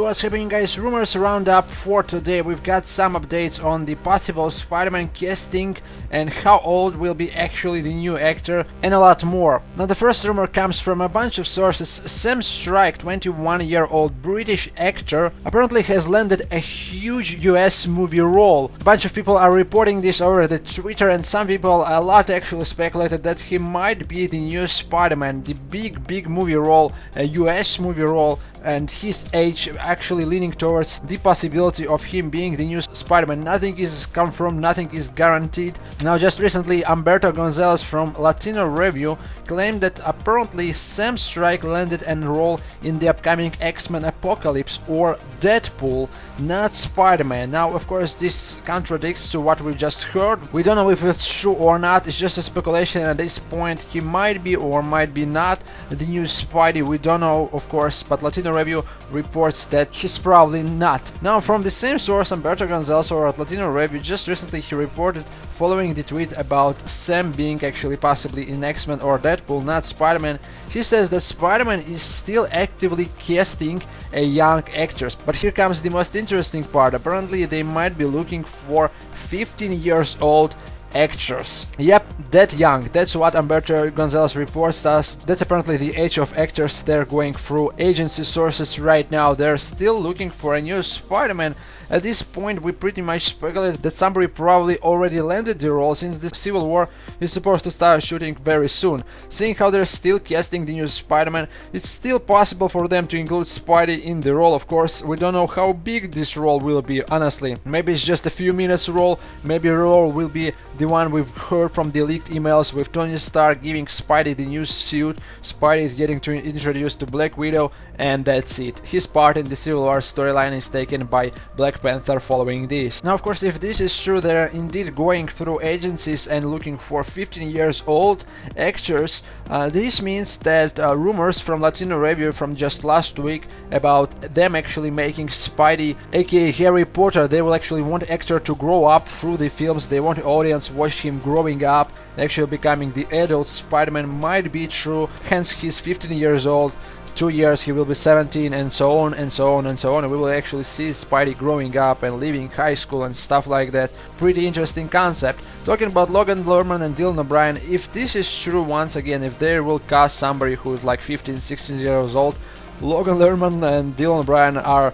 what's happening, guys? Rumors roundup for today. We've got some updates on the possible Spider-Man casting and how old will be actually the new actor and a lot more. Now the first rumor comes from a bunch of sources. Sam Strike, 21-year-old British actor, apparently has landed a huge US movie role. A bunch of people are reporting this over the Twitter, and some people, a lot actually speculated that he might be the new Spider-Man, the big movie role, a US movie role, and his age actually leaning towards the possibility of him being the new Spider-Man. Nothing is confirmed, nothing is guaranteed. Now just recently Humberto Gonzalez from Latino Review claimed that apparently Sam Strike landed a role in the upcoming X-Men Apocalypse or Deadpool, not Spider-Man. Now of course this contradicts to what we just heard. We don't know if it's true or not, it's just a speculation at this point. He might be or might be not the new Spidey, we don't know of course, but Latino Review reports that he's probably not. Now from the same source, Humberto Gonzalez or at Latino Review, just recently he reported following the tweet about Sam being actually possibly in X-Men or Deadpool, not Spider-Man. He says that Spider-Man is still actively casting a young actors. But here comes the most interesting part. Apparently they might be looking for 15 years old actors. Yep, that young. That's what Humberto Gonzalez reports us. That's apparently the age of actors they're going through agency sources right now. They're still looking for a new Spider-Man. At this point, we pretty much speculate that somebody probably already landed the role, since the Civil War is supposed to start shooting very soon. Seeing how they're still casting the new Spider-Man, it's still possible for them to include Spidey in the role. Of course, we don't know how big this role will be, honestly. Maybe it's just a few minutes role, maybe the role will be the one we've heard from the leaked emails with Tony Stark giving Spidey the new suit, Spidey is getting introduced to Black Widow, and that's it. His part in the Civil War storyline is taken by Black Panther following this. Now of course, if this is true, they're indeed going through agencies and looking for 15 years old actors. This means that rumors from Latino Review from just last week about them actually making Spidey, aka Harry Potter, they will actually want actor to grow up through the films, they want the audience watch him growing up, actually becoming the adult Spider-Man, might be true, hence he's 15 years old. 2 years he will be 17, and so on and so on and so on, and we will actually see Spidey growing up and leaving high school and stuff like that. Pretty interesting concept. Talking about Logan Lerman and Dylan O'Brien, if this is true, once again, if they will cast somebody who is like 15-16 years old, Logan Lerman and Dylan O'Brien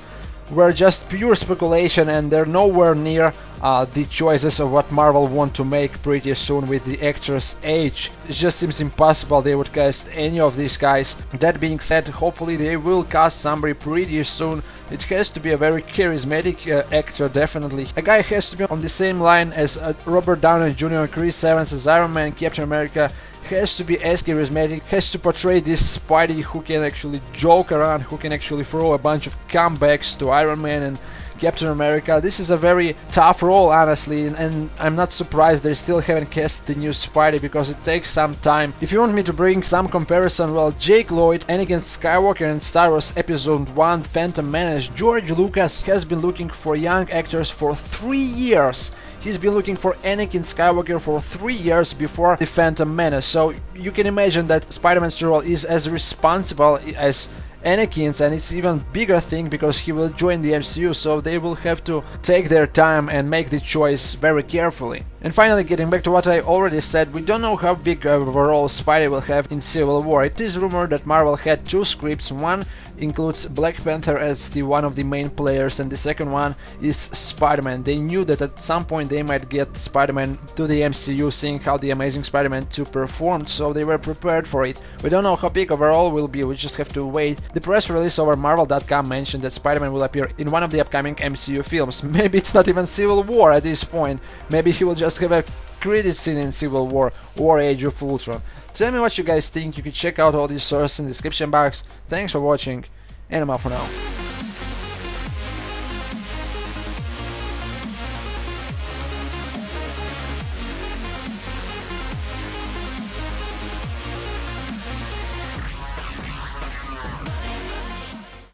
were just pure speculation, and they're nowhere near the choices of what Marvel want to make pretty soon with the actor's age. It just seems impossible they would cast any of these guys. That being said, hopefully they will cast somebody pretty soon. It has to be a very charismatic actor, definitely. A guy has to be on the same line as Robert Downey Jr., Chris Evans as Iron Man, Captain America. Has to be as charismatic, has to portray this Spidey who can actually joke around, who can actually throw a bunch of comebacks to Iron Man and Captain America. This is a very tough role, honestly, and I'm not surprised they still haven't cast the new Spidey, because it takes some time. If you want me to bring some comparison, well, Jake Lloyd, Anakin Skywalker in Star Wars Episode 1 Phantom Menace, George Lucas has been looking for young actors for 3 years. He's been looking for Anakin Skywalker for 3 years before the Phantom Menace, so you can imagine that Spider-Man's role is as responsible as Anakin's, and it's even bigger thing because he will join the MCU, so they will have to take their time and make the choice very carefully. And finally, getting back to what I already said, we don't know how big of a role Spidey will have in Civil War. It is rumored that Marvel had 2 scripts. One includes Black Panther as one of the main players, and the second one is Spider-Man. They knew that at some point they might get Spider-Man to the MCU, seeing how the Amazing Spider-Man 2 performed, so they were prepared for it. We don't know how big of a role will be, we just have to wait. The press release over Marvel.com mentioned that Spider-Man will appear in one of the upcoming MCU films. Maybe it's not even Civil War at this point, maybe he will just have a credit scene in Civil War or Age of Ultron. Tell me what you guys think. You can check out all these sources in the description box. Thanks for watching, and I'm out for now.